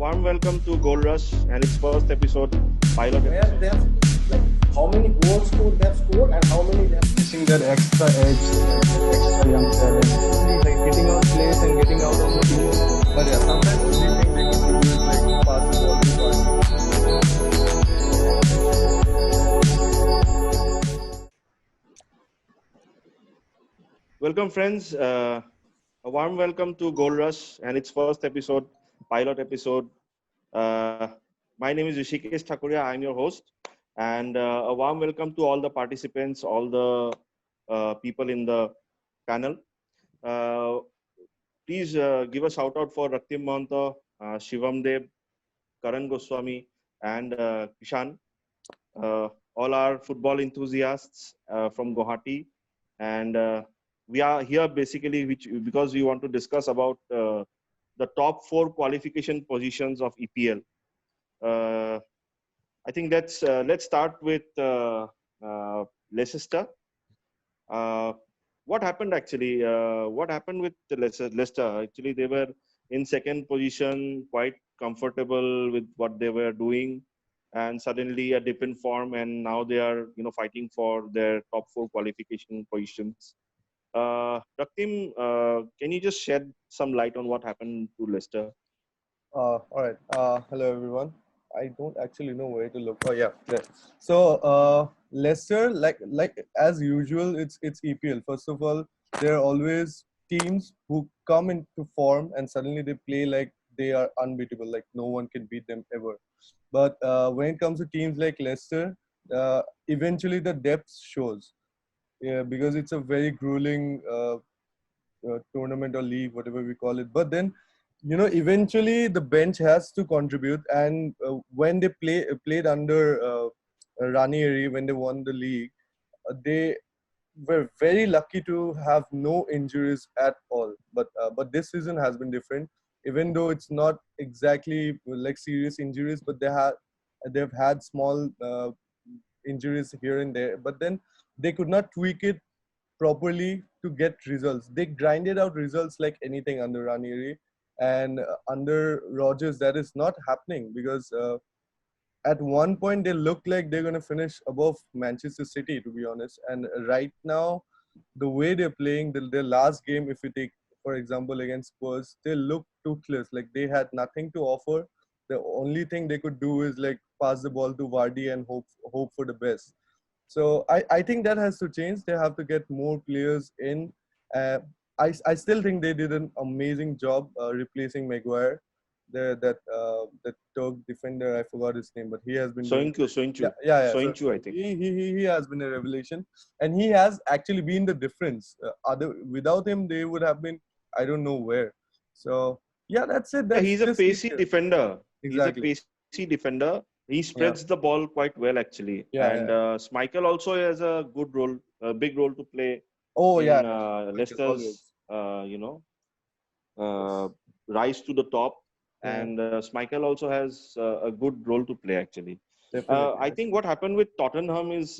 warm welcome to Gold Rush and its first episode, pilot where episode. they've how many goals they've scored and how many they've missing that extra edge, that extra young talent. like getting out place and getting out of the field. But yeah, sometimes the only thing they could do is like pass the ball to Vardy. Welcome, friends. A warm welcome to Gold Rush and its first episode, pilot episode. Uh, my name is Rishikesh Thakuria. I'm your host. And a warm welcome to all the participants, all the people in the panel. Please give a shout out for Raktim Mahanta, Shivam Deb, Karan Goswami, and Kishan. All our football enthusiasts from Guwahati. And we are here basically because we want to discuss about the top 4 qualification positions of EPL. I think let's start with Leicester. What happened actually? What happened with Leicester? Actually, they were in second position, quite comfortable with what they were doing, and suddenly a dip in form, and now they are fighting for their top 4 qualification positions. Raktim, can you just shed some light on what happened to Leicester? All right. Hello everyone. I don't actually know where to look. Oh yeah, there. So Leicester, like as usual, it's EPL. First of all, there are always teams who come into form and suddenly they play like they are unbeatable, like no one can beat them ever. But when it comes to teams like Leicester, eventually the depth shows. Yeah, because it's a very grueling tournament or league, whatever we call it. But then, eventually the bench has to contribute. And when they played under Ranieri, when they won the league, they were very lucky to have no injuries at all. But this season has been different. Even though it's not exactly like serious injuries, but they've had small injuries here and there. But then they could not tweak it properly to get results. They grinded out results like anything under Ranieri, and under Rodgers that is not happening because at one point they looked like they're going to finish above Manchester City, to be honest. And right now, the way they're playing, their last game, if you take for example against Spurs, they look toothless. Like they had nothing to offer. The only thing they could do is like pass the ball to Vardy and hope for the best. So I think that has to change. They have to get more players in. Uh, I still think they did an amazing job replacing Maguire. That Turk defender, I forgot his name, but he has been doing. Soyuncu. So Soyuncu, I think. he has been a revelation, and he has actually been the difference. Without him, they would have been I don't know where. So yeah, that's it. That's He's a pacey defender. Exactly. He's a pacey defender. He spreads the ball quite well, actually. And Schmeichel also has a good role, a big role to play in Leicester's, rise to the top. Yeah. And Schmeichel also has a good role to play, actually. I think what happened with Tottenham is,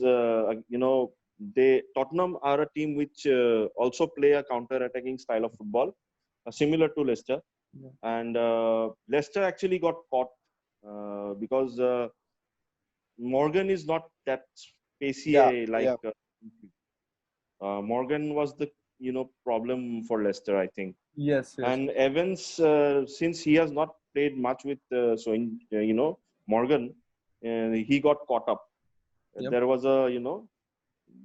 Tottenham are a team which also play a counter-attacking style of football, similar to Leicester. Yeah. And Leicester actually got caught because Morgan is not that pacey Morgan was the problem for Leicester, I think. Yes. And Evans, since he has not played much with Morgan, he got caught up. Yep. There was a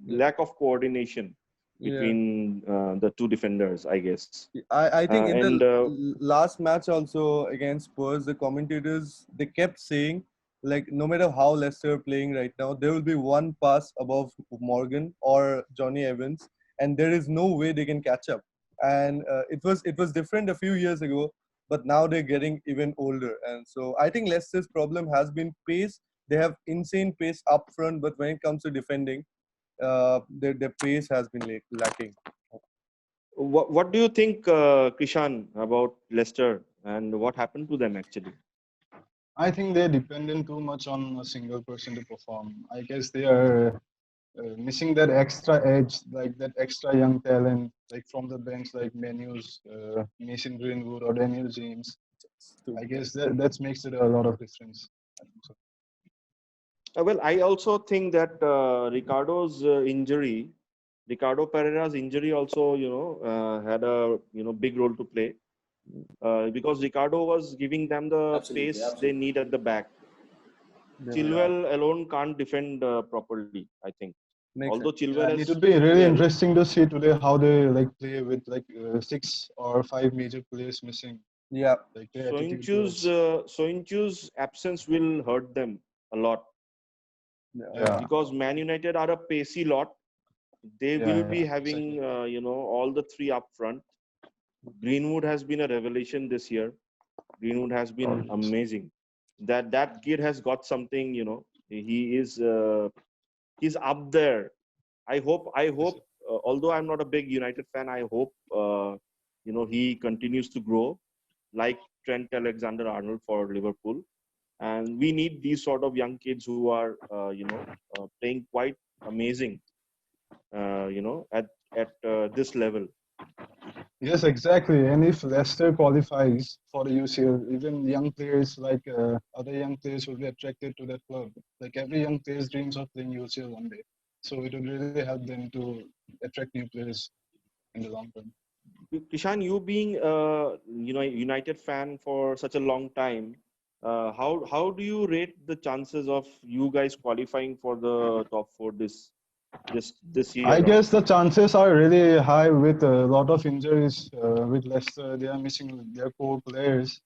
lack of coordination between the two defenders, I guess. I think in the last match also against Spurs, the commentators, they kept saying, like, no matter how Leicester are playing right now, there will be one pass above Morgan or Johnny Evans, and there is no way they can catch up. And it was different a few years ago, but now they're getting even older. And so I think Leicester's problem has been pace. They have insane pace up front, but when it comes to defending, their pace has been lacking. What do you think, Kishan, about Leicester and what happened to them actually? I think they're dependent too much on a single person to perform. I guess they are missing that extra edge, like that extra young talent, like from the bench, like Mason Greenwood or Daniel James. I guess that makes it a lot of difference. I think so. Well, I also think that Ricardo's injury, Ricardo Pereira's injury also, had a big role to play because Ricardo was giving them the pace they need at the back. Chilwell alone can't defend properly, I think. Although Chilwell And has it would be really well, interesting to see today how they play with 6 or 5 major players missing. Yeah. Like their attitude towards. Soyuncu's absence will hurt them a lot. Yeah. Because Man United are a pacey lot. They will be having, all the three up front. Greenwood has been a revelation this year. Greenwood has been amazing. That kid has got something, he is he's up there. I hope. Although I'm not a big United fan, I hope he continues to grow like Trent Alexander-Arnold for Liverpool. And we need these sort of young kids who are playing quite amazing at this level. Yes, exactly. And if Leicester qualifies for the UCL, even young players other young players will be attracted to that club. Like every young player dreams of playing UCL one day. So it will really help them to attract new players in the long term. Kishan, you being a United fan for such a long time, how do you rate the chances of you guys qualifying for the top four this year? I guess the chances are really high with a lot of injuries with Leicester. They are missing their core players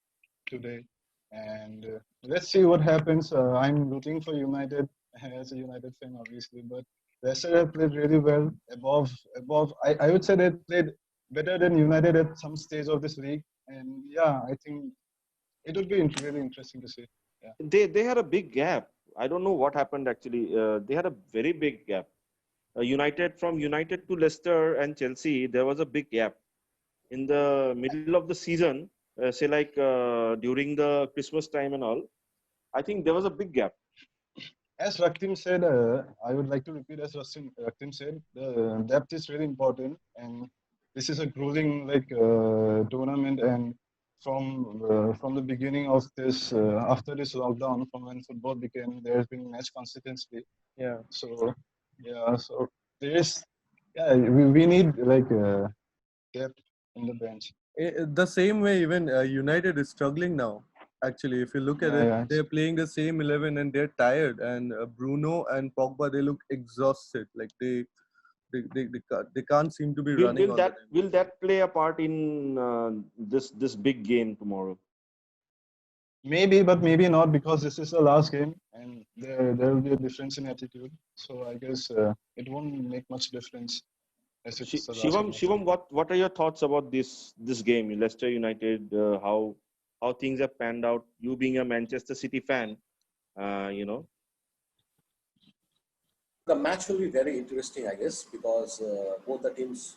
today. And let's see what happens. I'm rooting for United as a United fan, obviously. But Leicester have played really well. I would say they played better than United at some stage of this league. And yeah, I think it would be really interesting to see. Yeah. They had a big gap. I don't know what happened actually. They had a very big gap. From United to Leicester and Chelsea, there was a big gap. In the middle of the season, say like during the Christmas time and all, I think there was a big gap. As Raktim said, I would like to repeat as Raktim said, the depth is really important, and this is a grueling tournament. And from the beginning of this, after this lockdown, from when football began, there has been match consistency. Yeah. So there is, we need depth in the bench. The same way, even United is struggling now. Actually, if you look at it, they're playing the same 11 and they're tired. And Bruno and Pogba, they look exhausted. Like they can't seem to be running. Will that play a part in this big game tomorrow? Maybe, but maybe not, because this is the last game and there will be a difference in attitude. So I guess it won't make much difference. Shivam, what are your thoughts about this game, Leicester United? How things have panned out? You being a Manchester City fan, The match will be very interesting, I guess, because both the teams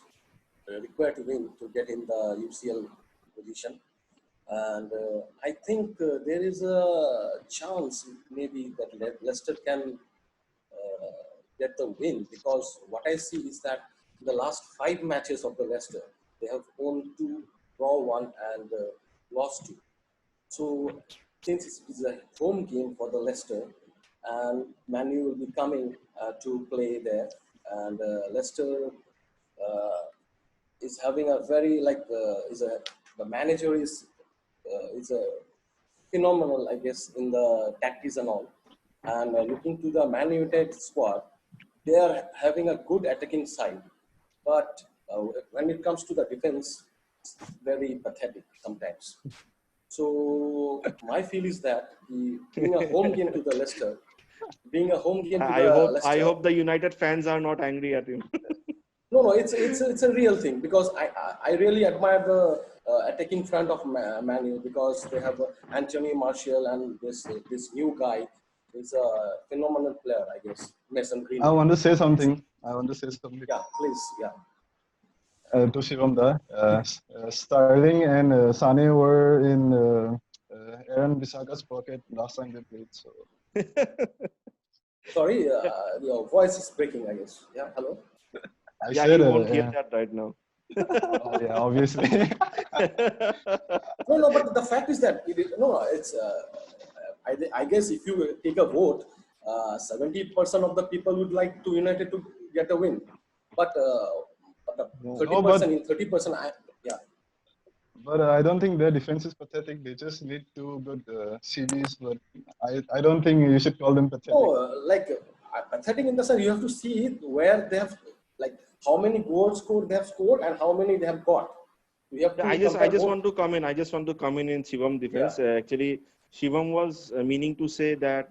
require to win to get in the UCL position. And I think there is a chance maybe that Leicester can get the win, because what I see is that in the last 5 matches of the Leicester, they have won 2, draw 1, and lost 2. So since it's a home game for the Leicester, and Manu will be coming to play there, and Leicester is having a very the manager is a phenomenal, I guess, in the tactics and all. And looking to the Man United squad, they are having a good attacking side, but when it comes to the defense, it's very pathetic sometimes. So my feel is that being a home game to the Leicester, I hope the United fans are not angry at him. No, it's a real thing, because I really admire the attacking front of Man U, because they have Anthony Martial, and this new guy is a phenomenal player, I guess, Mason Greenwood. I want to say something. Yeah, please, yeah. To Shivam Sterling and Sane were in Aaron Bissaka's pocket last time they played. So. Sorry, your voice is breaking, I guess. Yeah, hello? He won't hear that right now. Yeah, obviously. No, but the fact is that it's. I guess if you take a vote, 70% of the people would like to United to get a win, but the No. 30% in 30%, yeah. But I don't think their defense is pathetic. They just need two good CVs. But I don't think you should call them pathetic. No, pathetic in the sense you have to see it where they have, like, how many goals they have scored and how many they have got. We have to I compare just both. want to come in. I just want to come in Shivam defense. Actually, Shivam was meaning to say that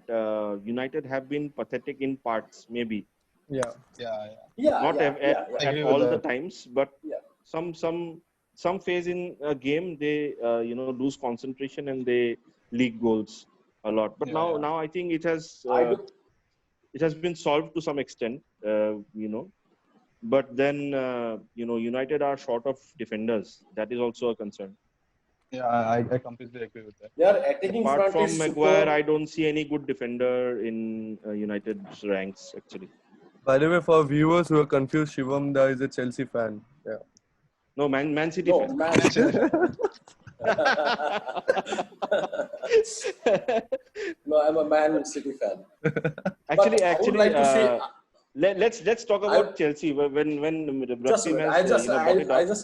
United have been pathetic in parts, maybe Yeah. Yeah. not Yeah. at Agree with all the that. times, but Yeah. some phase in a game they lose concentration and they leak goals a lot. But Yeah. now I think I do. it has been solved to some extent. But then United are short of defenders. That is also a concern. Yeah, I completely agree with that. Their attacking Apart front from is Maguire, super. I don't see any good defender in United's ranks actually. By the way, for viewers who are confused, Shivam Da is a Chelsea fan. Yeah. No, Man City No, fan. man. No, I'm a Man City fan. Actually, I would like to see. let's talk about Chelsea. When Just a Raktim minute. has brought it up.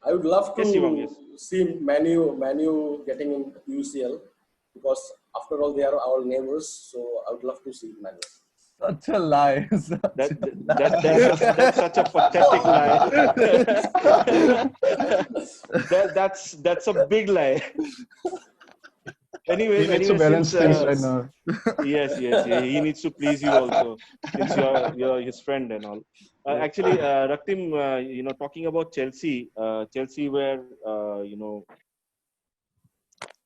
I would love to Yes, Shivam, yes. see Manu getting in UCL, because after all they are our neighbors. So I would love to see Manu. Such a lie. That's such a pathetic lie. That's a big lie. He needs to balance things right now. Yes, he needs to please you also, since you're his friend and all. Actually, Raktim, talking about Chelsea, Chelsea were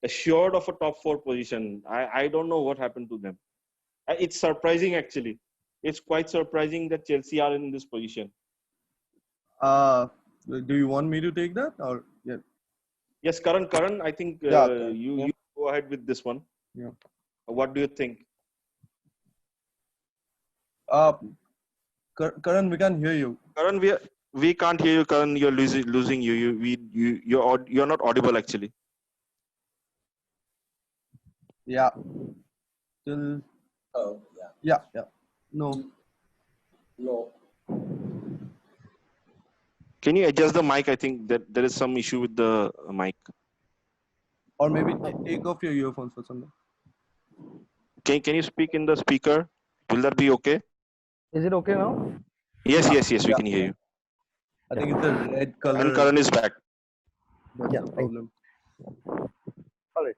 assured of a top 4 position. I don't know what happened to them. It's surprising actually. It's quite surprising that Chelsea are in this position. Do you want me to take that or yeah? Yes, Karan, I think Yeah. you go ahead with this one. Yeah. What do you think? Karan, we can't hear you. Karan, we can't hear you. Karan, you're losing you. You're not audible actually. Yeah. Still. Oh, yeah. Yeah. No. Can you adjust the mic? I think that there is some issue with the mic. Or maybe take off your earphones or something. Can you speak in the speaker? Will that be okay? Is it okay now? Yes, we can hear you. I think it's the red color. And Karan is back. That's Yeah, the problem. All right.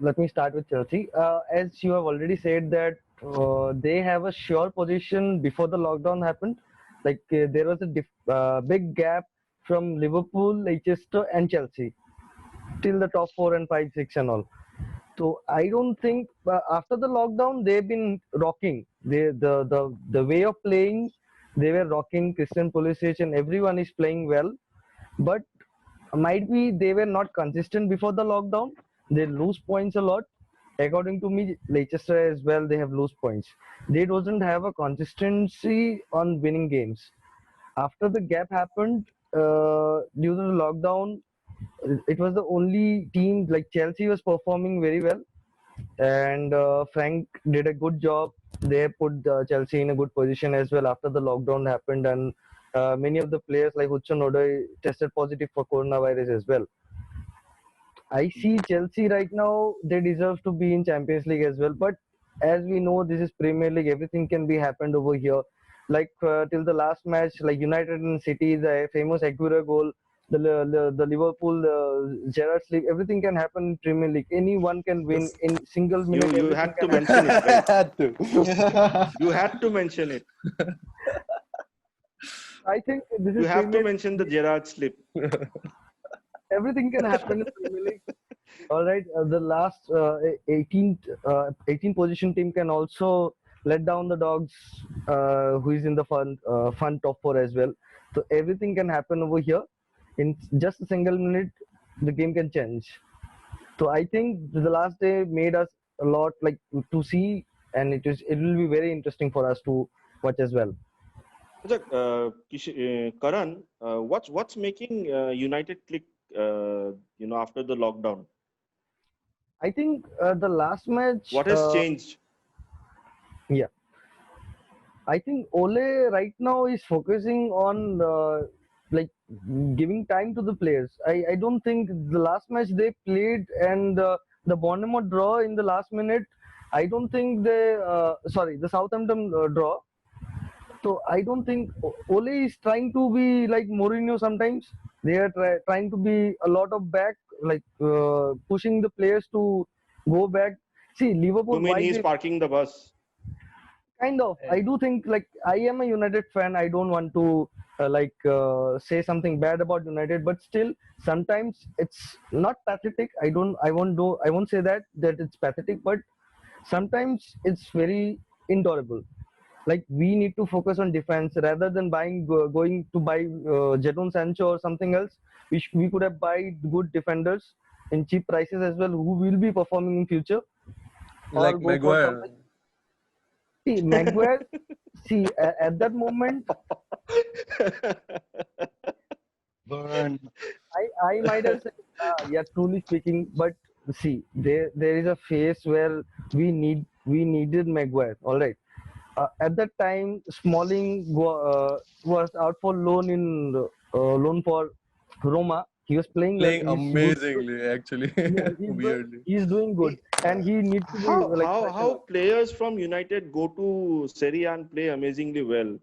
Let me start with Chelsea. As you have already said that they have a sure position before the lockdown happened. Like there was a big gap from Liverpool, Leicester, and Chelsea till the top 4 and 5, 6 and all. So I don't think after the lockdown they've been rocking. The way of playing, they were rocking. Christian Pulisic and everyone is playing well, but might be they were not consistent before the lockdown. They lose points a lot. According to me, Leicester as well, they have lose points. They doesn't have a consistency on winning games. After the gap happened due to the lockdown, it was the only team, like Chelsea was performing very well, and Frank did a good job. They put Chelsea in a good position as well after the lockdown happened, and many of the players like Hudson-Odoi tested positive for coronavirus as well. I see Chelsea right now, they deserve to be in Champions League as well, but as we know, this is Premier League, everything can be happened over here. Like till the last match, like United and City, the famous Aguero goal, the Liverpool, Gerrard sleep, everything can happen in Premier League. Anyone can win in single minute. You everything had to can mention it, right? Had to. You had to mention it. I think this is You have to Premier mention the Gerrard slip. Everything can happen in Premier League. All right, the last 18 position team can also let down the dogs who is in the fun top 4 as well. So everything can happen over here. In just a single minute, the game can change. So I think the last day made us a lot like to see, and it will be very interesting for us to watch as well. Karan, what's making United click? After the lockdown, I think the last match. what has changed? Yeah, I think Ole right now is focusing on like giving time to the players. I don't think the last match they played and the Bournemouth draw in the last minute. I don't think the Southampton draw. So I don't think Ole is trying to be like Mourinho sometimes. They are trying to be a lot of back, like pushing the players to go back. See, Liverpool, You mean why he's they parking the bus? kind of. I do think like I am a United fan. I don't want to say something bad about United, but still sometimes it's not pathetic. I won't say that it's pathetic, but sometimes it's very intolerable. Like we need to focus on defense rather than going to buy Jadon Sancho or something else. We could have buy good defenders in cheap prices as well who will be performing in future. Or Like go for Maguire. something. See, Maguire. See, at that moment, Burn. I might have said, yeah, truly speaking, but see, there is a phase where we needed Maguire. All right. At that time, Smalling was out for loan for Roma. He was playing well. Playing He's good. amazingly, actually. Yeah, Weirdly. he's doing good, and he needs to be like How players from United go to Serie A and play amazingly well?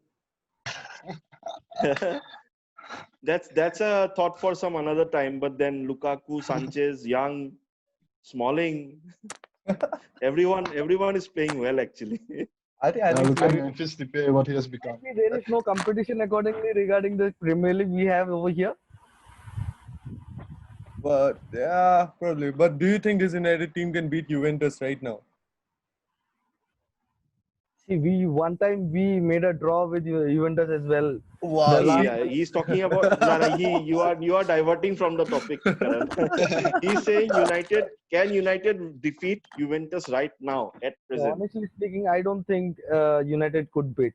That's a thought for some another time. But then Lukaku, Sanchez, Young, Smalling, everyone is playing well actually. I think Look at Memphis Depay, what he has become. Actually, there is no competition accordingly regarding the Premier League we have over here. but yeah, probably. But do you think this United team can beat Juventus right now? See, one time we made a draw with Juventus as well. Wow. The last- Yeah, he's talking about. You are diverting from the topic, Karan. He's saying United defeat Juventus right now at present? Honestly speaking, I don't think United could beat.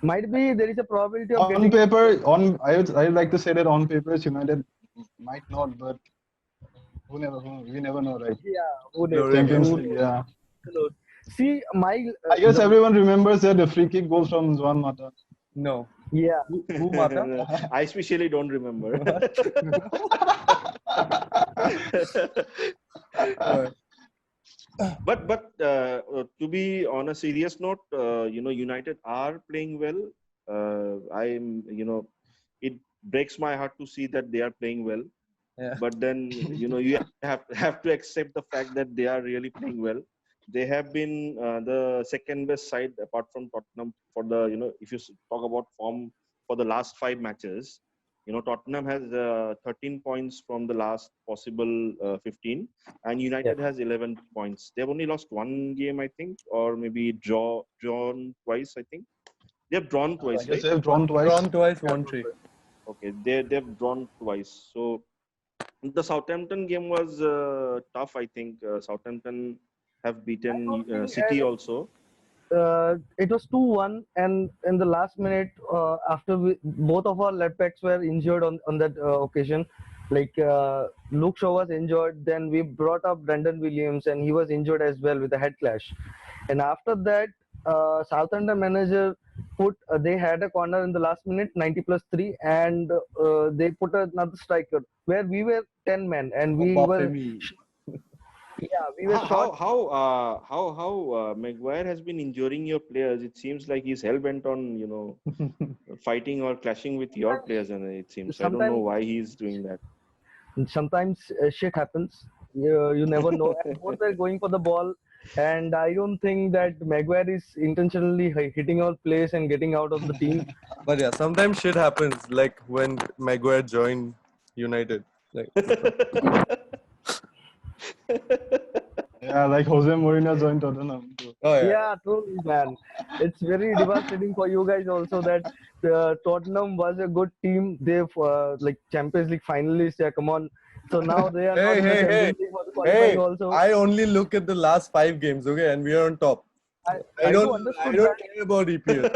Might be there is a probability of On getting. paper, I would like to say that on paper, United might not, but we never know, right? Yeah, who No, knows? Champions Who League, knows? yeah. See, my. I guess everyone remembers that the free kick goal from Juan Mata. No. Yeah. Who Mata? I especially don't remember. but to be on a serious note, United are playing well. It breaks my heart to see that they are playing well. Yeah. But then you have to accept the fact that they are really playing well. They have been the second best side apart from Tottenham for the if you talk about form for the last 5 matches. Tottenham has 13 points from the last possible 15, and United has 11 points. They've only lost 1 game, I think, or maybe drawn twice. I think they've drawn twice. I guess Right? they have drawn twice. Drawn twice, 1-3. Okay, they've drawn twice. So the Southampton game was tough. I think Southampton have beaten City also. It was 2-1, and in the last minute, after both of our left backs were injured on that occasion, like Luke Shaw was injured, then we brought up Brendan Williams, and he was injured as well with a head clash. And after that, Southampton manager they had a corner in the last minute, 90+3, and they put another striker where we were 10 men, and we were. Yeah, we were short. How Maguire has been injuring your players? It seems like he's hell bent on fighting or clashing with your players, and it seems I don't know why he's doing that. Sometimes shit happens. You never know. And both were going for the ball, and I don't think that Maguire is intentionally hitting our players and getting out of the team. But yeah, sometimes shit happens, like when Maguire joined United. Like, Yeah, like Jose Mourinho joined Tottenham. oh yeah. Yeah, true, man. It's very devastating for you guys also that Tottenham was a good team. They've like Champions League finalists. Yeah, come on. So now they are not in the Champions League for the qualifying also. I only look at the last 5 games, okay, and we are on top. I don't care about EPL.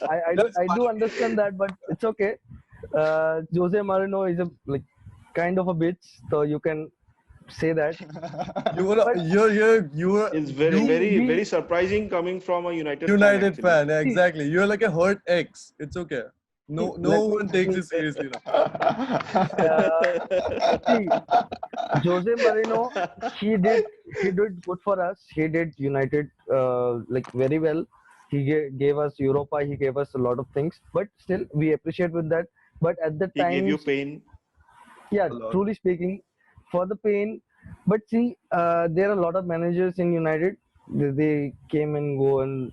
I do understand that, but it's okay. Jose Mourinho is a like kind of a bitch, so you can say that. You were But It's very, you very, we very surprising coming from a United fan, United actually. fan. see, Exactly. You're like a hurt ex. It's okay. No let one takes me it seriously now. uh, see Jose Mourinho. He did good for us. He did United like very well. He gave us Europa. He gave us a lot of things. But still, we appreciate with that. But at the He gave you times, pain. yeah, A lot. truly speaking, for the pain. But see, there are a lot of managers in United. They came and go and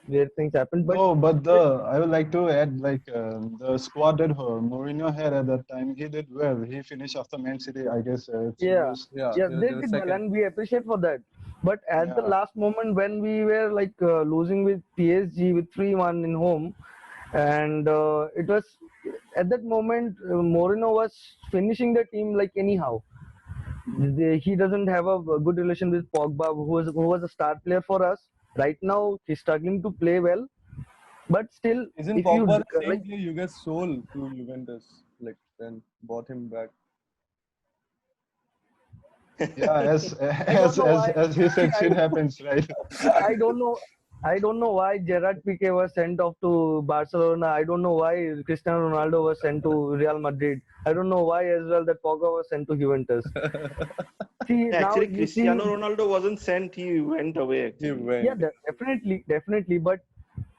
weird things happen. But No, but the I would like to add like the squad that Mourinho had at that time, he did well. He finished after Man City, I guess three yeah, years. Yeah, yeah, they they were did well, second. and we appreciate for that. But at the Yeah, last moment, when we were like losing with PSG with 3-1 in home, and it was at that moment Mourinho was finishing the team like anyhow. He doesn't have a good relation with Pogba, who was a star player for us. Right now, he's struggling to play well, but still, Isn't if you Pogba the like, same player you guys sold to Juventus? Like then bought him back. yeah. As I don't know why. as he See, said, shit happens, right? I don't know. I don't know why Gerard Piqué was sent off to Barcelona. I don't know why Cristiano Ronaldo was sent to Real Madrid. I don't know why as well that Pogba was sent to Juventus. See, now Actually, you see, Cristiano Ronaldo wasn't sent. He went away, He actually. yeah, went. definitely, but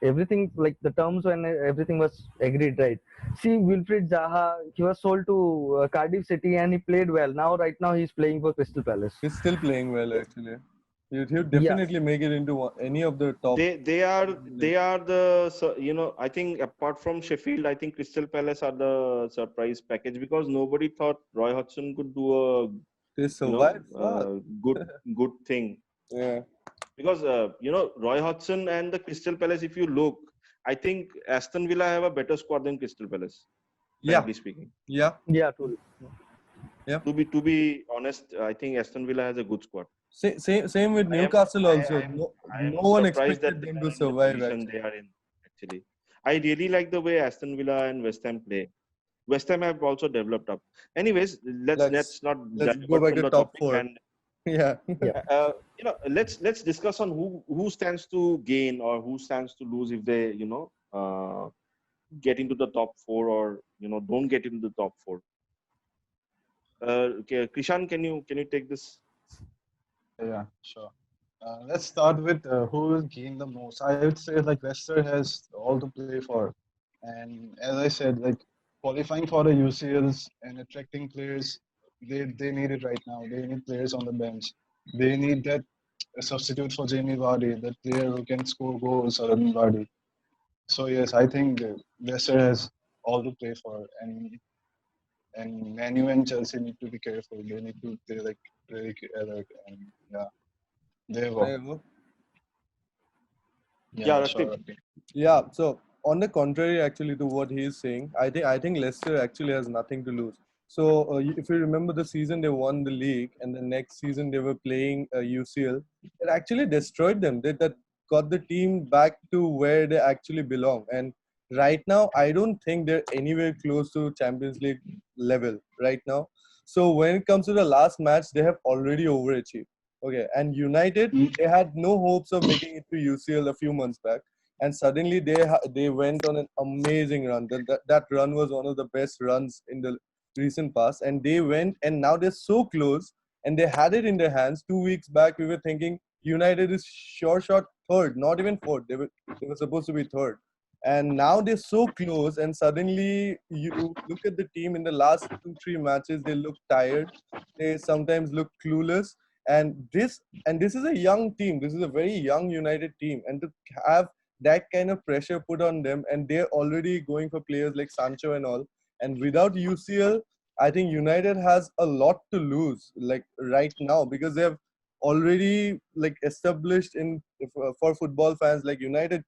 everything like the terms when everything was agreed, right? See, Wilfried Zaha, he was sold to Cardiff City and he played well. Right now, he's playing for Crystal Palace. He's still playing well actually. He'd Yeah, definitely make it into any of the top. They are the I think apart from Sheffield, I think Crystal Palace are the surprise package because nobody thought Roy Hodgson could do a They survived far. good thing. Yeah. Because Roy Hodgson and the Crystal Palace, if you look, I think Aston Villa have a better squad than Crystal Palace, Yeah. frankly speaking. Yeah. yeah, truly. To be honest, I think Aston Villa has a good squad. Same with I am Newcastle also. I am No one surprised that expected they them are to in the survive position actually. they are in. Actually, I really like the way Aston Villa and West Ham play. West Ham have also developed up. Anyways, Let's let's not let's go divert back from to the top topic, four. and Yeah. Yeah. let's discuss on who stands to gain or who stands to lose if they get into the top four or don't get into the top four. Okay, Krishan, can you take this? Yeah, sure. Let's start with who will gain the most. I would say like Leicester has all to play for, and as I said, like qualifying for the UCLs and attracting players, they need it right now. They need players on the bench. They need that substitute for Jamie Vardy, that player who can score goals other than Vardy. So yes, I think Leicester has all to play for, and Man U and Chelsea need to be careful. They need to play like really alert, and yeah, there you go. Yeah, Yeah, Rakib. sure. Okay. Yeah, so on the contrary, actually, to what he's saying, I think Leicester actually has nothing to lose. So if you remember the season they won the league, and the next season they were playing UCL, it actually destroyed them. That got the team back to where they actually belong. And right now, I don't think they're anywhere close to Champions League level right now. So when it comes to the last match, they have already overachieved. Okay, and United, they had no hopes of making it to UCL a few months back, and suddenly they went on an amazing run. That run was one of the best runs in the recent past, and they went, and now they're so close, and they had it in their hands. 2 weeks back, we were thinking United is sure shot third, not even fourth. They were supposed to be third, and now they're so close. And suddenly, you look at the team in the last 2-3 matches. They look tired. They sometimes look clueless, and this is a young team. This is a very young United team, and to have that kind of pressure put on them, and they're already going for players like Sancho and all. And without UCL, I think United has a lot to lose, like right now, because they have already like established for football fans, like United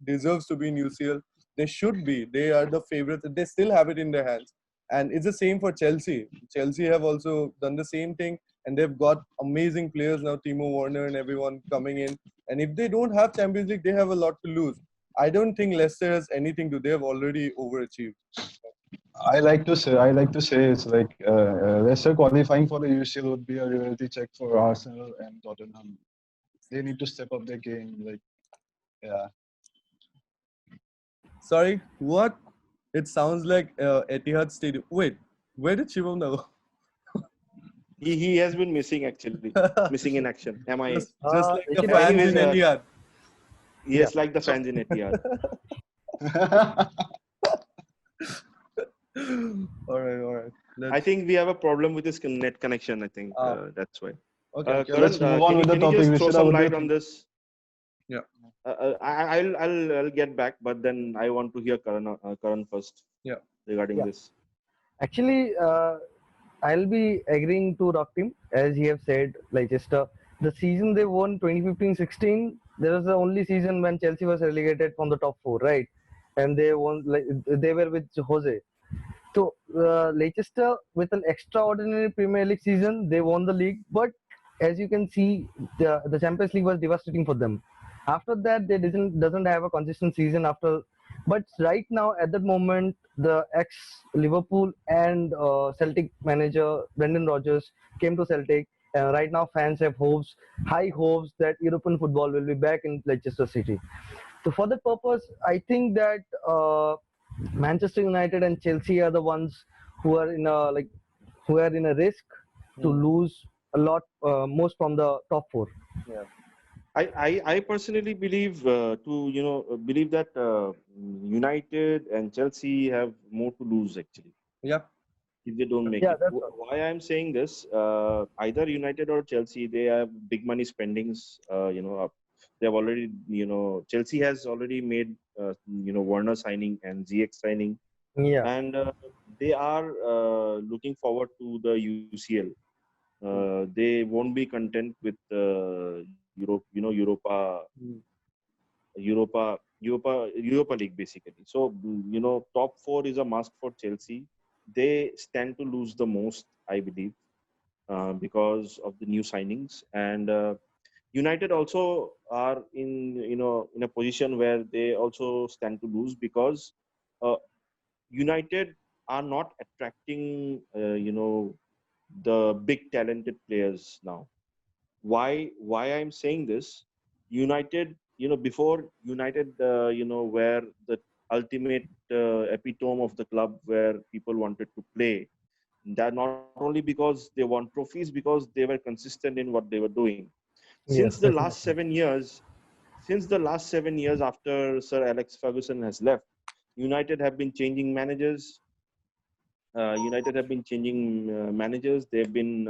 deserves to be in UCL. They should be. They are the favorites. They still have it in their hands. And it's the same for Chelsea. Chelsea have also done the same thing, and they've got amazing players now, Timo Werner and everyone coming in. And if they don't have Champions League, they have a lot to lose. I don't think Leicester has anything to. They have already overachieved. I like to say it's like Leicester qualifying for the UCL would be a reality check for Arsenal and Tottenham. They need to step up their game. Like, yeah. Sorry, what? It sounds like Etihad Stadium. Wait, where did Shivam go? He has been missing actually, missing in action. MIA. Just like the Rishi, But fans anyways, in Etihad. Yes, like the fans in Etihad. All right. I think we have a problem with this net connection. I think that's why. Okay. So let's move on can with the can you topic. just throw Rishita, some what do you light on think? this? Yeah. I'll get back, but then I want to hear Karan first. Yeah. Regarding Yeah. this. Actually, I'll be agreeing to Rock Team as he have said. Leicester, the season they won 2015-16, there was the only season when Chelsea was relegated from the top four, right? And they won, like they were with Jose. So Leicester, with an extraordinary Premier League season, they won the league. But as you can see, the Champions League was devastating for them. After that, they doesn't have a consistent season. But right now, at that moment, the ex Liverpool and Celtic manager Brendan Rodgers came to Celtic. Right now, fans have high hopes that European football will be back in Leicester City. So for that purpose, I think that Manchester United and Chelsea are the ones who are in a risk to lose a lot, most from the top four. I personally believe believe that United and Chelsea have more to lose actually Yeah. if they don't make Yeah, it. that's all. Why I'm saying this? Either United or Chelsea, they have big money spendings. They have already Chelsea has already made Werner signing and ZX signing, Yeah, and they are looking forward to the UCL. They won't be content with Europa League basically. So top four is a must for Chelsea. They stand to lose the most, I believe, because of the new signings. And United also are in a position where they also stand to lose because uh, United are not attracting the big talented players now. Why I'm saying this? United, before United, were the ultimate epitome of the club where people wanted to play. That not only because they won trophies, because they were consistent in what they were doing. Since yes, the last definitely. 7 years, after Sir Alex Ferguson has left, United have been changing managers. United have been changing managers. They've been,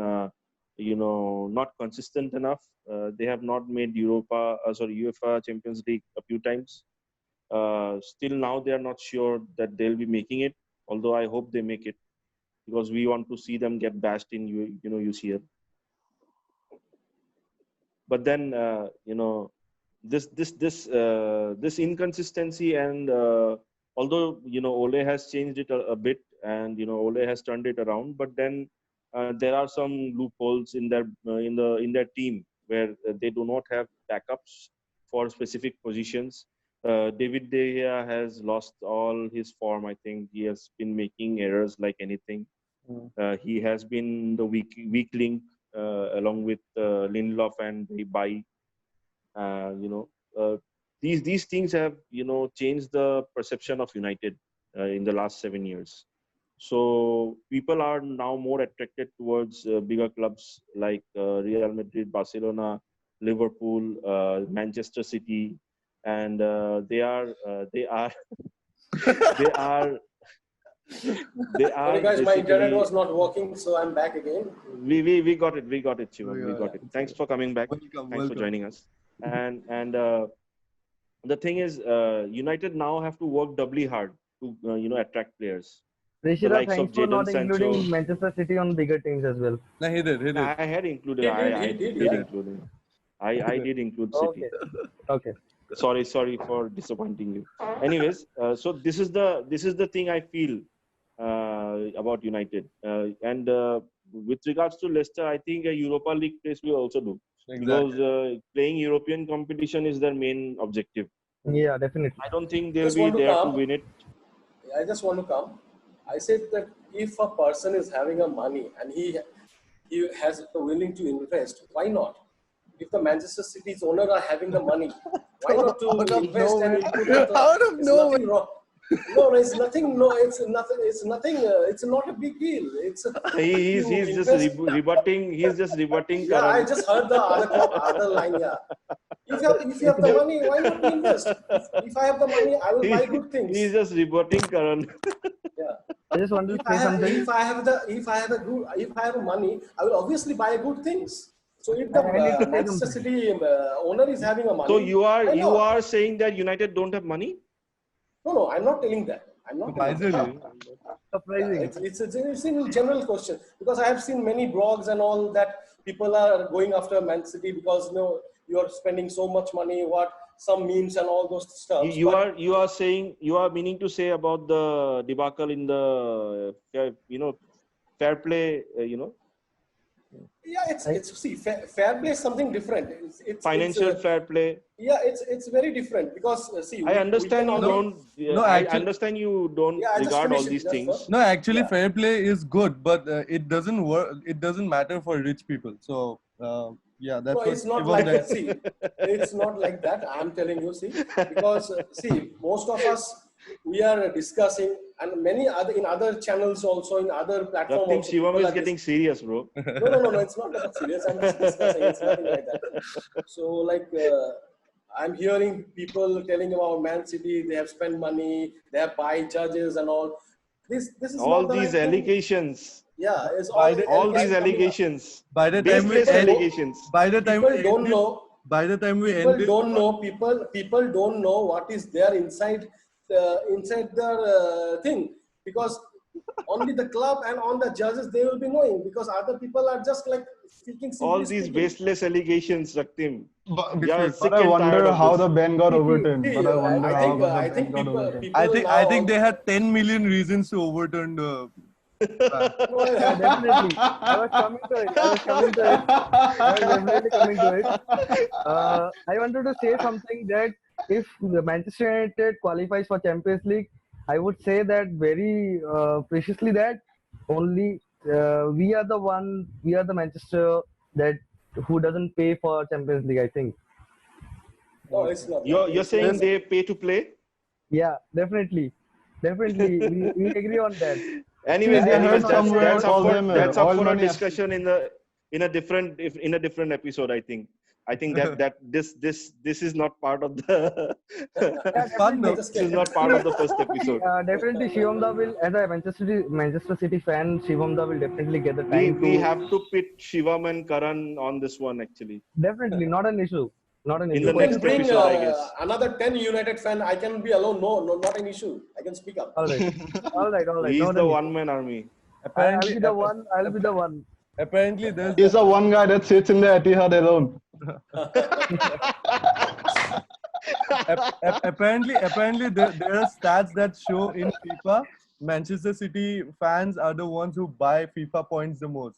not consistent enough. They have not made UEFA Champions League a few times. Still now, they are not sure that they'll be making it. Although I hope they make it because we want to see them get bashed in UCL. But then, this inconsistency and although Ole has changed it a bit and Ole has turned it around, but then there are some loopholes in their team where they do not have backups for specific positions. David De Gea has lost all his form. I think he has been making errors like anything. He has been the weak link along with Lindelof and Bai. Uh, you know, uh, these things have changed the perception of United in the last 7 years. So people are now more attracted towards bigger clubs like Real Madrid, Barcelona, Liverpool, Manchester City, and they are they are they Sorry are guys, my internet basically was not working, so I'm back again. we got it, Shivam, we got it. It's Thanks for coming back. Thanks for welcome. joining us. And the thing is, United now have to work doubly hard to attract players. The Rishira, likes of thanks for Jadon not Sancho. including Manchester City on bigger teams as well. No, he did. I had included. He did, I he did, did yeah. include him. I did include City. Okay, okay. Sorry for disappointing you. Anyways, so this is the thing I feel about United. And with regards to Leicester, I think a Europa League place will also do Exactly. because playing European competition is their main objective. Yeah, definitely. I don't think they'll Just be want to there to come. win it. I just want to come. I said that if a person is having a money and he has willing to invest, why not? If the Manchester City's owner are having the money, why not to Out of invest and nowhere. input in the club? Out of It's nowhere. nothing wrong. No, it's nothing. No, it's nothing. It's nothing. It's not a big deal. It's if you He's just invest. rebutting. He's just rebutting Yeah, I Karan. just heard the other line. Yeah, if you have the money, why not invest? If I have the money, I will buy good things. He's just rebutting Karan. Yeah. I just wanted to say something. If I have money, I will obviously buy good things. So if the I need to say Manchester something. City owner is having a money, So you why not? are saying that United don't have money? No, I'm not telling that. I'm not. telling that. Surprisingly. Surprising. It's a general question because I have seen many blogs and all that people are going after Man City because you are spending so much money. Some memes and all those stuff. You are saying, you are meaning to say about the debacle in the fair play, Yeah, fair play is something different. financial fair play. Yeah, it's very different because I understand you don't. No, I actually- understand you don't Yeah, I just regard all finished it, these just things. first. No, actually, Yeah. fair play is good, but it doesn't work. It doesn't matter for rich people. So yeah, that's No, what it's not Shivam like did. that. See, it's not like that. I'm telling you, because most of us we are discussing, and many other channels also in other platforms. Nothing. Shivam is getting serious, bro. No. It's not that serious. I'm just discussing. It's nothing like that. So like. I'm hearing people telling about Man City. They have spent money. They have buy judges and all. This is All not the these right thing. allegations. Yeah, it's By the- All these coming up. allegations. By the time we Baseless end, allegations. by the time People we don't end know. by the time we People end this, don't know. People don't know what is there inside the thing because only the club and on the judges they will be knowing because other people are just like speaking. All simply these speaking. baseless allegations, Raktim. But Yeah, sick I and tired wonder of how this. the ban got overturned. See, But I wonder I how think the I ban think got people overturned. people I now think they had 10 million reasons to overturn the ban. Yeah, definitely. I was coming to it. I was definitely coming to it. I wanted to say something that if the Manchester United qualifies for Champions League, I would say that very preciously that only we are the Manchester that who doesn't pay for Champions League. I think. no, it's not. You're saying they pay to play? Yeah, definitely. We agree on that. Anyways, I heard that's somewhere call them that's up oil for a money discussion in a different episode. I think that this is not part of the Yeah, It's fun though. definitely. this is not part of the first episode. Definitely, Shivamda will, as a Manchester City fan, Shivamda will definitely get the time We to. have to pit Shivam and Karan on this one actually. Definitely, not an issue. Not an In issue. the You can next bring episode, I guess. another 10 United fan. I can be alone. No, not an issue. I can speak up. All right. He's Not the an issue. one-man army. I'll be the one. I'll be the one. Apparently, there's He's the one guy that sits in the Etihad alone. apparently there are stats that show in FIFA, Manchester City fans are the ones who buy FIFA points the most.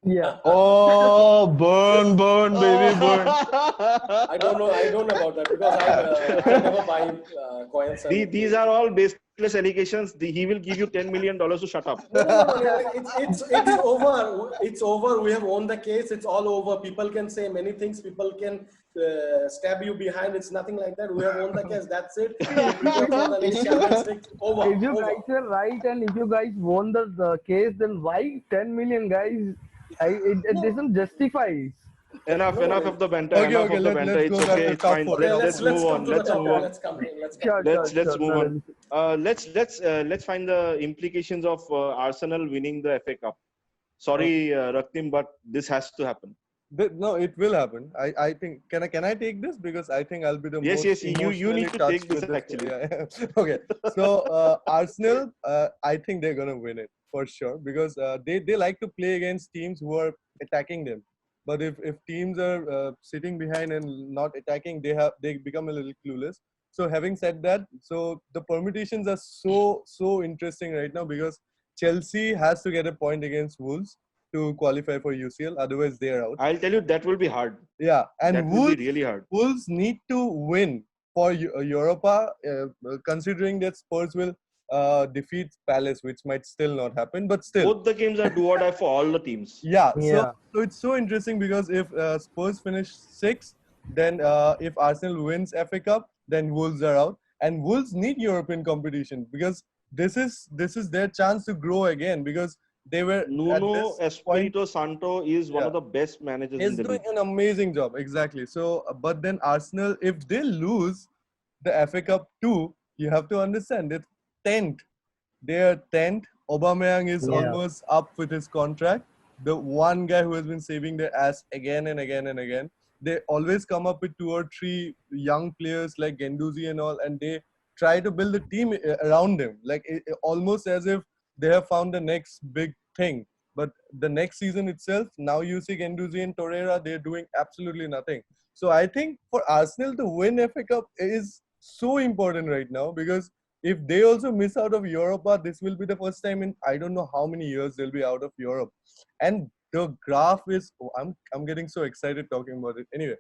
Yeah. Oh, burn, baby, burn. I don't know about that because I never buy coins. These are all baseless allegations. He will give you $10 million to shut up. No. It's over. It's over. We have won the case. It's all over. People can say many things. People can stab you behind. It's nothing like that. We have won the case. That's it. Over. If you Over. guys are right and if you guys won the case, then why 10 million guys? It doesn't justify. Enough of the banter. Okay, Enough okay, of the let's banter. go It's back okay. to It's top fine. four. Let's move on. come to the Let's top move four. on. Let's come. Sure, Let's move sure. on. Let's find the implications of Arsenal winning the FA Cup. Sorry, Raktim, but this has to happen. No, it will happen. I think can I take this because I think I'll be the Yes, most yes, you emotionally need to touched take this with actually. Yeah. Okay, so Arsenal, I think they're gonna win it for sure because they like to play against teams who are attacking them. But if teams are sitting behind and not attacking, they become a little clueless. So having said that, so the permutations are so interesting right now because Chelsea has to get a point against Wolves to qualify for UCL. Otherwise, they are out. I'll tell you that will be hard. Yeah, and That will be really hard. Wolves need to win for Europa, considering that Spurs will defeat Palace, which might still not happen, but still. Both the games are do or die for all the teams. Yeah, Yeah. so it's so interesting because if Spurs finish sixth, then if Arsenal wins FA Cup, then Wolves are out, and Wolves need European competition because this is their chance to grow again because they were at Nuno this point Espirito Santo is one Yeah. of the best managers in is the doing league. an amazing job. Exactly. So, but then Arsenal, if they lose the FA Cup too, you have to understand that 10th, they are 10th. Aubameyang is Yeah. almost up with his contract. The one guy who has been saving their ass again and again and again. They always come up with 2 or 3 young players like Genduzi and all, and they try to build a team around him, like almost as if they have found the next big thing. But the next season itself, now you see Genduzi and Torreira, they're doing absolutely nothing. So I think for Arsenal to win FA Cup is so important right now because if they also miss out of Europa, this will be the first time in I don't know how many years they'll be out of Europe. And the graph is I'm getting so excited talking about it. Anyway,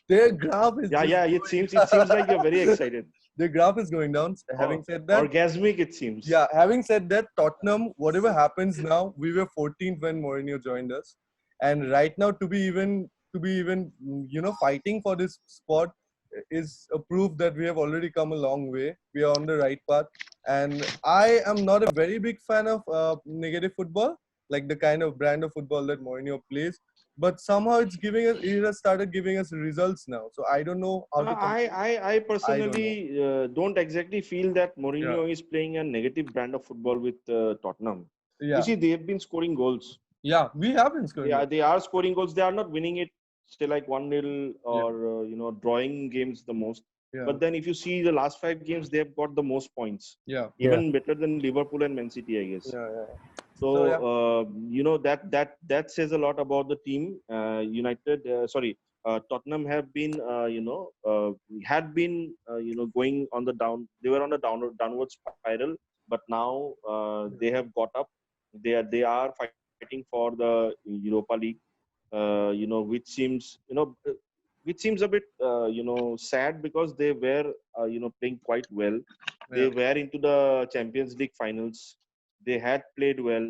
their graph is Yeah, just yeah. It seems like you're very excited. the graph is going down. Having said that, Orgasmic, it seems. yeah, having said that, Tottenham, whatever happens now, we were 14th when Mourinho joined us, and right now to be even fighting for this spot is a proof that we have already come a long way. We are on the right path, and I am not a very big fan of negative football, like the kind of brand of football that Mourinho plays. But somehow it has started giving us results now. So I don't know how to. I personally don't exactly feel that Mourinho Yeah. is playing a negative brand of football with Tottenham. You Yeah, see, they have been scoring goals. yeah, we have been scoring. Yeah, they are scoring goals. They are not winning it, say like 1-0 or drawing games the most. Yeah, But then if you see the last 5 games, they have got the most points, yeah, even better than Liverpool and Man City, I guess. yeah, yeah. So, So, yeah. that says a lot about the team. Tottenham have been had been going on the down. They were on a downward spiral, but now they have got up. They are fighting for the Europa League. Which seems a bit sad because they were playing quite well. They Yeah. were into the Champions League finals. They had played well.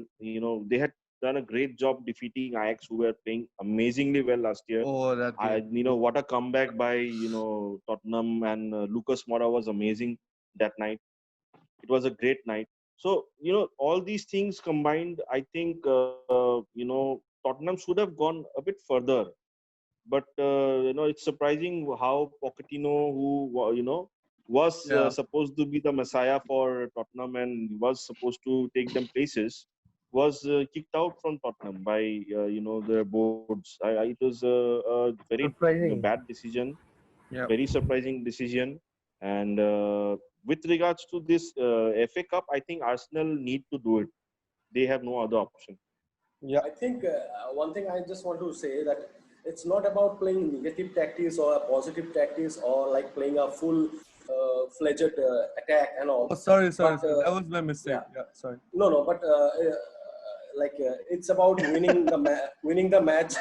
They had done a great job defeating Ajax, who were playing amazingly well last year. Oh, that game. What a comeback by Tottenham, and Lucas Moura was amazing that night. It was a great night. So all these things combined, I think Tottenham should have gone a bit further. But it's surprising how Pochettino, who was Yeah. supposed to be the messiah for Tottenham and was supposed to take them places, was kicked out from Tottenham by their boards. It was a very Surprising. bad decision, Yeah. very surprising decision. And with regards to this FA Cup, I think Arsenal need to do it. They have no other option. Yeah. I think one thing I just want to say that it's not about playing negative tactics or a positive tactics or like playing a full fledged attack and all. Oh, sorry. But, That was my mistake. yeah. Yeah, sorry. No, but it's about winning winning the match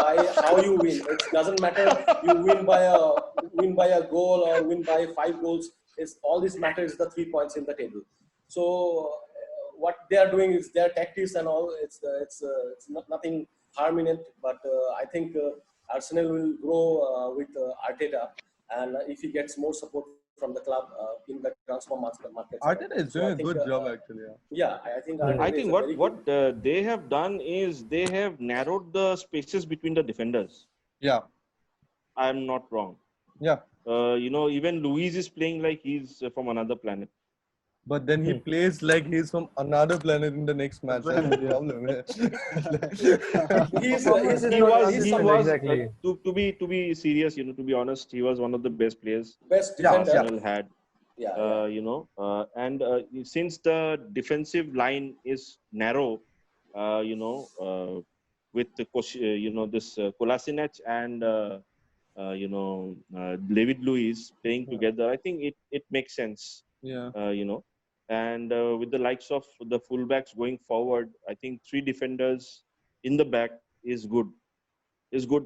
by how you win. It doesn't matter you win by a goal or win by 5 goals. It's all this matters is the 3 points in the table. So what they are doing is their tactics and all. It's not nothing harm in it. But I think Arsenal will grow with Arteta, and if he gets more support from the club in the transfer market. Arteta is So doing I a think, good job actually. Yeah. Yeah, I think. Yeah. Arteta I is think a very what they have done is they have narrowed the spaces between the defenders. Yeah. I'm not wrong. Yeah. Even Luis is playing like he's from another planet. But then he plays like he's from another planet in the next match. That's the problem. He's Performance is He not was consistent, exactly. to be serious, to be honest, he was one of the best players best Yeah, defender. Arsenal had. Yeah. And since the defensive line is narrow, with the this Kolasinac and David Luiz playing together, I think it makes sense. Yeah. And with the likes of the fullbacks going forward, I think 3 defenders in the back is good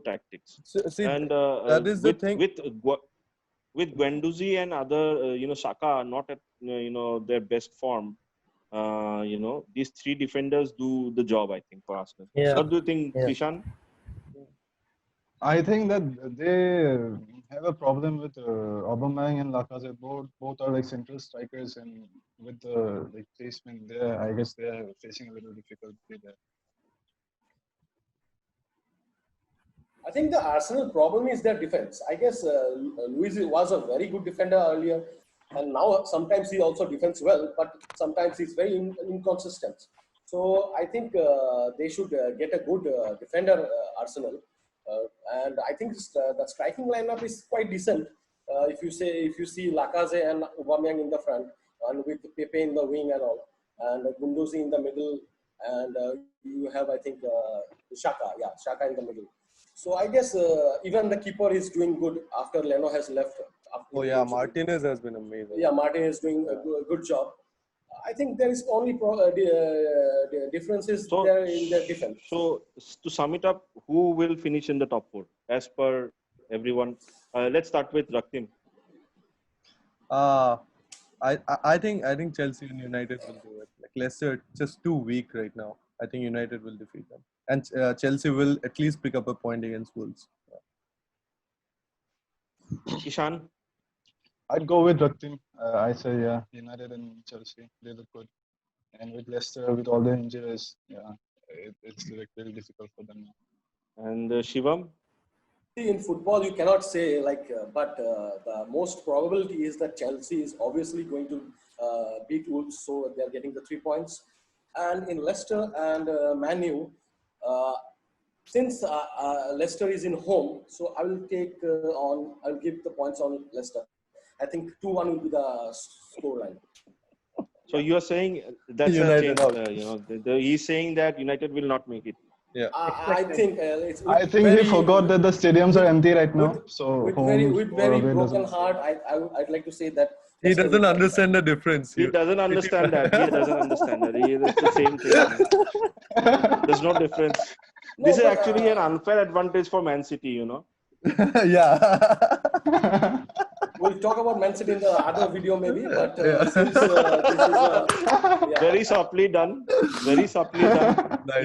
tactics. So, see, And that is the thing. with Guendouzi and other, Saka not at their best form. These three defenders do the job, I think, for Arsenal. Yeah. What do you think, Yeah. Kishan? I think that they have a problem with Aubameyang and Lacazette. Both are like central strikers, and with the like placement there, I guess they are facing a little difficulty there. I think the Arsenal problem is their defense. I guess Luis was a very good defender earlier, and now sometimes he also defends well, but sometimes he's very inconsistent. So I think they should get a good defender, Arsenal, and I think the striking lineup is quite decent. If you see Lacazette and Aubameyang in the front, and with Pepe in the wing and all, and Guendouzi in the middle, and you have I think Xhaka in the middle. So I guess even the keeper is doing good after Leno has left. Oh yeah, Martinez has been amazing. Yeah, Martinez is doing a good job. I think there is only differences there in their defense. So to sum it up, who will finish in the top four as per everyone? Let's start with Raktim. I think Chelsea and United will do it. Like Leicester just too weak right now. I think United will defeat them, and Chelsea will at least pick up a point against Wolves. Kishan? I'd go with Raktim. I say yeah, United and Chelsea, they look good. And with Leicester, with all the injuries, it's like very difficult for them now. And Shivam? In football, you cannot say but the most probability is that Chelsea is obviously going to beat Wolves, so they are getting the 3 points. And in Leicester and Man U, since Leicester is in home, so I will I'll give the points on Leicester. I think 2-1 will be the scoreline. So you are saying that's United a change. He's saying that United will not make it. Yeah. I think it's. I think he forgot that the stadiums are empty right now. So with home very or away broken doesn't- heart, I'd like to say that He Leicester doesn't will- understand the difference. He doesn't understand that. He doesn't understand that. It's the same thing. There's no difference. No, This is but, actually an unfair advantage for Man City, Yeah. We'll talk about Man City in the other video maybe, but Yeah. since this is Very softly done. Very softly done. Nice,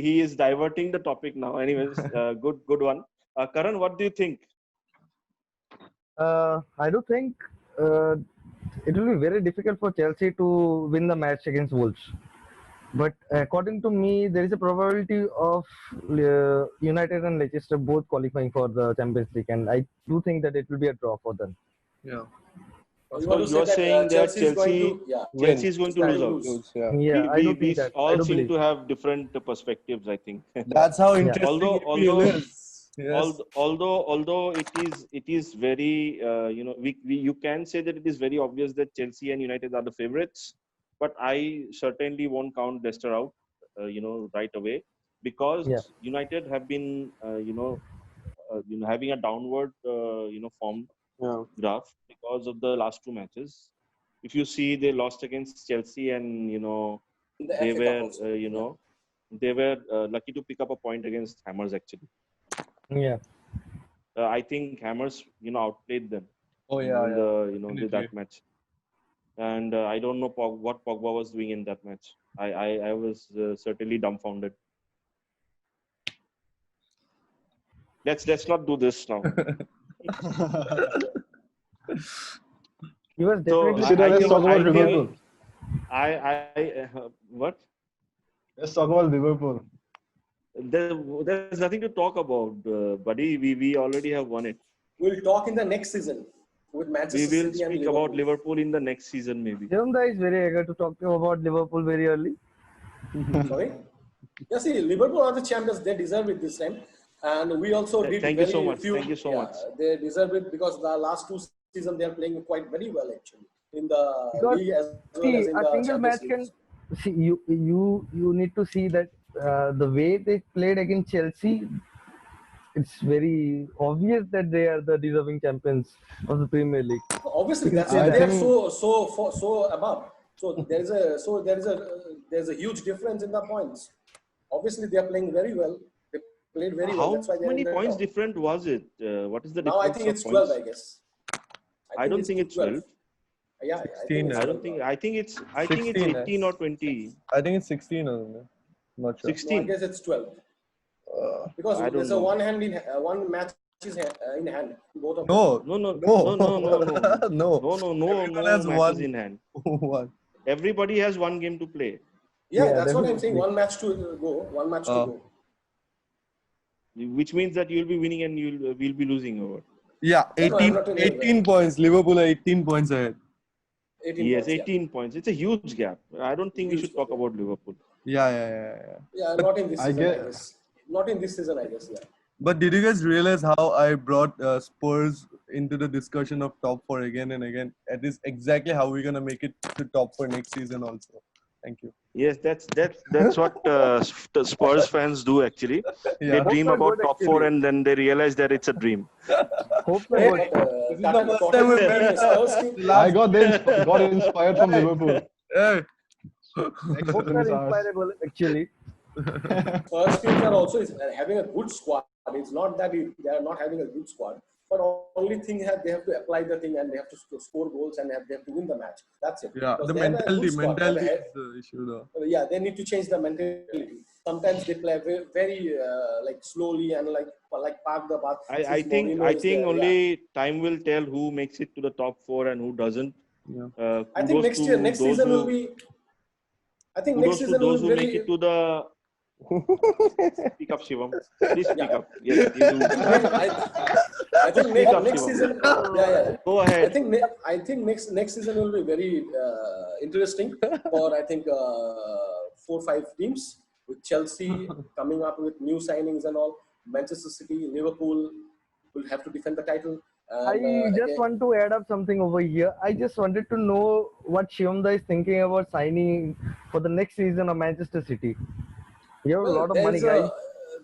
He is diverting the topic now. Anyways, good one. Karan, what do you think? I do think it will be very difficult for Chelsea to win the match against Wolves. But according to me, there is a probability of United and Leicester both qualifying for the Champions League, and I do think that it will be a draw for them. Yeah. you want to you're say saying that Chelsea is going Chelsea- to Chelsea is going to lose out. lose. Yeah. Yeah, I do We think that. I all do seem believe. to have different perspectives, I think. That's how interesting Although- EPL is. Yes. Although it is very you can say that it is very obvious that Chelsea and United are the favorites, but I certainly won't count Leicester out right away, because Yeah. United have been having a downward form Yeah. graph because of the last two matches. If you see, they lost against Chelsea, and In the they FA Cup were also. they were lucky to pick up a point against Hammers actually. Yeah. I think Hammers, outplayed them Oh in yeah. the, Definitely. that match. And I don't know what Pogba was doing in that match. I was certainly dumbfounded. Let's not do this now. He was So, definitely. Consider, let's talk about Liverpool. What? Let's talk about Liverpool. There's nothing to talk about, buddy. We already have won it. We'll talk in the next season with Manchester We will City and speak about Liverpool in the next season, maybe. Jerome is very eager to talk about Liverpool very early. Sorry? Yeah, see, Liverpool are the champions. They deserve it this time. And we also did Thank you very so much. few. Thank you so much. They deserve it because the last two seasons they are playing quite very well actually in the Because, league as well See, as in a the single match Champions can see you need to see that the way they played against Chelsea, it's very obvious that they are the deserving champions of the Premier League. League. Obviously, that's I it. They are think- so above. So there's a huge difference in the points. Obviously, they are playing very well. They played very well. How That's why they are many in the points top. different was it? What is the Now difference? I think of it's 12, points? I guess. I don't think it's 12. Yeah, I 16, think it's I 12. don't think. I think it's 16, 18 or 20. I think it's 16 or something. Not sure. No, I 16. guess it's 12 Uh, because I don't there's a know. one match is in hand. Both of them. no, No, no, no, no, no, no, no, no. no Everyone has matches one. in hand. one. Everybody has one game to play, Yeah, Yeah, that's what I'm saying. definitely. One match to go. One match to Uh, go. which means that you'll be winning and we'll be losing over. Yeah, No, I'm 18, not in 18 points. Liverpool are 18 points ahead. 18 Yes, points. 18 points. It's a huge gap. I don't think we Huge should gap, talk yeah. about Liverpool. Yeah. Yeah, not in this I season, I get guess. Not in this season, I guess. Yeah. But did you guys realize how I brought Spurs into the discussion of top four again and again? That is exactly how we're gonna make it to top four next season also. Thank you. Yes, that's what Spurs fans do actually. They Yeah. dream are about good, top four actually. and then they realize that it's a dream. Hopes are Hey, good. this is the first time Tottenham we team, met. Spurs team. I got inspired from Liverpool. Hey. Next Hopes season are is ours. inspirable, actually. First teams are also having a good squad. It's not that they are not having a good squad, but only thing they have to apply the thing and they have to score goals and they have to win the match. That's it. Yeah, Because the they have a good mentality squad. is the issue though. Yeah, they need to change the mentality. Sometimes they play very like slowly and like park the bus. I Since think Mourinho I is think there, only time will tell who makes it to the top four and who doesn't. Yeah. I think Kudos next to those season will who be. I think next kudos to season those will who be make very. it to the. Speak up, Shivam. Please speak Yeah. up. Yes, you do. I think Speak up, next Shivam. season. Yeah. Go ahead. I think next season will be very interesting for I think 4-5 teams with Chelsea coming up with new signings and all. Manchester City, Liverpool will have to defend the title. I And, just again, want to add up something over here. I just wanted to know what Shivamda is thinking about signing for the next season of Manchester City. You have a lot of money, guys.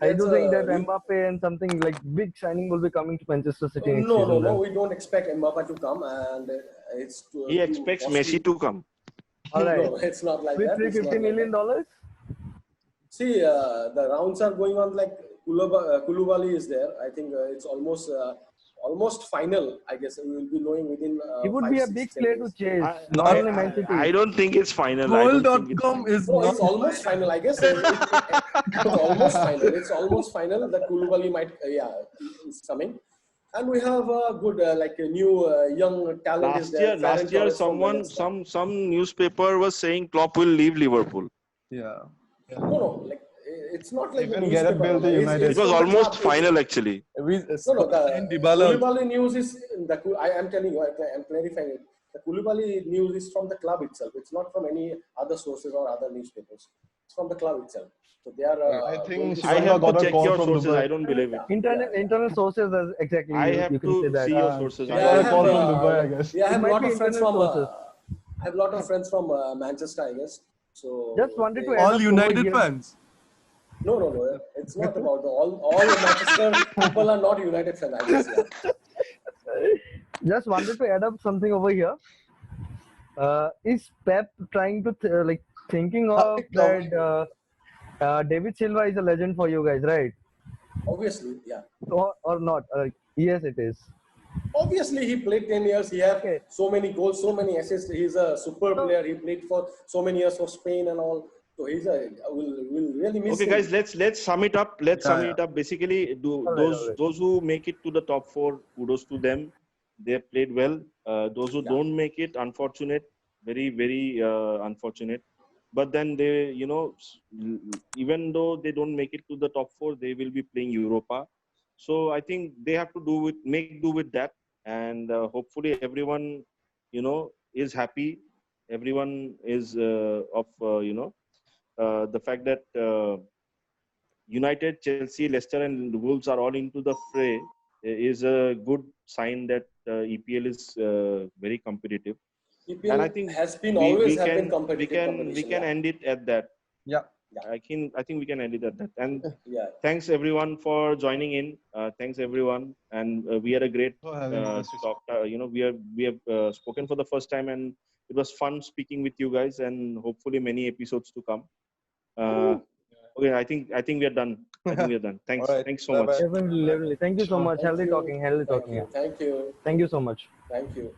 I do think that Mbappe and something like big signing will be coming to Manchester City next season. No. We don't expect Mbappe to come, and it's He too expects costly. Messi to come. All right. No, it's not like With that. It's not $350 like million? that. See, the rounds are going on like Koulibaly is there. I think it's almost final. I guess we will be knowing within. He would be a big player to chase, I, not only Man City. I don't think it's final. I don't think it's Goal.com final. is No, not. it's almost final. I guess it's almost final. It's almost final. The Koulibaly might, is coming, and we have a good like a new young talent is there. Last Ferran year, Torres from Valencia. some newspaper was saying Klopp will leave Liverpool. Yeah. No, like it's not like Even the Gareth newspaper. Bale to It's- United. It it's was from the almost club. final actually. No, the Dybala. Koulibaly news is I am telling you, I'm clarifying it. The Koulibaly news is from the club itself. It's not from any other sources or other newspapers. It's from the club itself. So they are. I think going to I Shivamda sign- have got to a check call your from sources. Dubai. I don't believe it. Internal sources, exactly. I you have can say to that. see your sources. He I got a don't call believe from it. Dubai, I guess. Yeah, I have It a might lot be of friends internal from. sources. I have a lot of friends from Manchester, I guess. So Just wanted to add All up over United here. fans. No. It's not about all Manchester people are not United fans. I guess. Yeah. Just wanted to add up something over here. Is Pep trying to thinking of that David Silva is a legend for you guys, right? Obviously, yeah. Or not? Yes, it is. Obviously, he played 10 years. He had Okay. so many goals, so many assists. He's a super player. He played for so many years for Spain and all. So we'll really miss Okay, him. guys, let's sum it up. Let's sum Yeah. it up. Basically, All right. those who make it to the top four, kudos to them. They played well. Those who don't make it, unfortunate, very unfortunate. But then they, even though they don't make it to the top four, they will be playing Europa. So I think they have to make do with that, and hopefully everyone, is happy. Everyone is the fact that United, Chelsea, Leicester, and Wolves are all into the fray is a good sign that EPL is very competitive. EPL And I think has been we always have been can competitive. we competition, can end it at that. Yeah. I think we can end it at that. And Yeah. thanks everyone for joining in. Thanks everyone, and we had a great For having us. talk. We have spoken for the first time, and it was fun speaking with you guys, and hopefully many episodes to come. Okay, I think we are done. I think we are done. Thanks. All right. Thanks so Bye-bye. much. Definitely. Thank you so much. Thank Healthy you. talking. Healthy Thank talking. you. Yeah. Thank you. Thank you so much. Thank you.